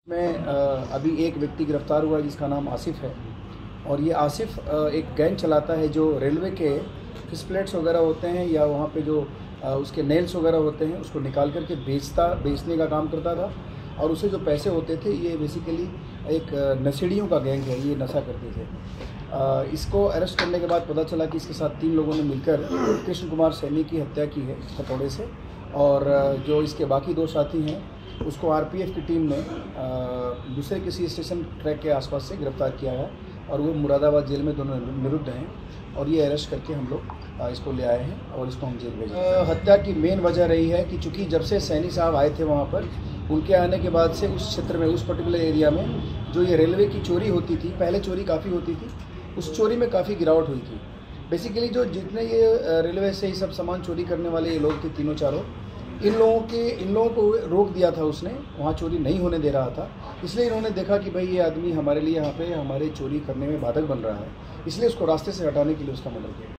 अभी एक व्यक्ति गिरफ्तार हुआ है जिसका नाम आसिफ है। और ये आसिफ एक गैंग चलाता है जो रेलवे के फिश प्लेट्स वगैरह होते हैं या वहाँ पे जो उसके नेल्स वगैरह होते हैं उसको निकाल करके बेचने का काम करता था। और उसे जो पैसे होते थे ये बेसिकली एक नशेड़ियों का गैंग है, ये नशा करते थे। इसको अरेस्ट करने के बाद पता चला कि इसके साथ 3 लोगों ने मिलकर कृष्ण कुमार सैनी की हत्या की है हथौड़े से। और जो इसके बाकी 2 साथी हैं उसको आरपीएफ की टीम ने दूसरे किसी स्टेशन ट्रैक के आसपास से गिरफ्तार किया है और वो मुरादाबाद जेल में दोनों निरुद्ध हैं। और ये अरेस्ट करके हम लोग इसको ले आए हैं और इसको हम जेल भेजे। हत्या की मेन वजह रही है कि चूँकि जब से सैनी साहब आए थे वहाँ पर, उनके आने के बाद से उस क्षेत्र में, उस पर्टिकुलर एरिया में जो ये रेलवे की चोरी होती थी, पहले चोरी काफ़ी होती थी, उस चोरी में काफ़ी गिरावट हुई थी। बेसिकली जो जितने ये रेलवे से ही सब सामान चोरी करने वाले ये लोग थे, तीनों चारों, इन लोगों को रोक दिया था उसने, वहाँ चोरी नहीं होने दे रहा था। इसलिए इन्होंने देखा कि भाई ये आदमी हमारे लिए यहाँ पे हमारे चोरी करने में बाधक बन रहा है, इसलिए उसको रास्ते से हटाने के लिए उसका मर्डर किया।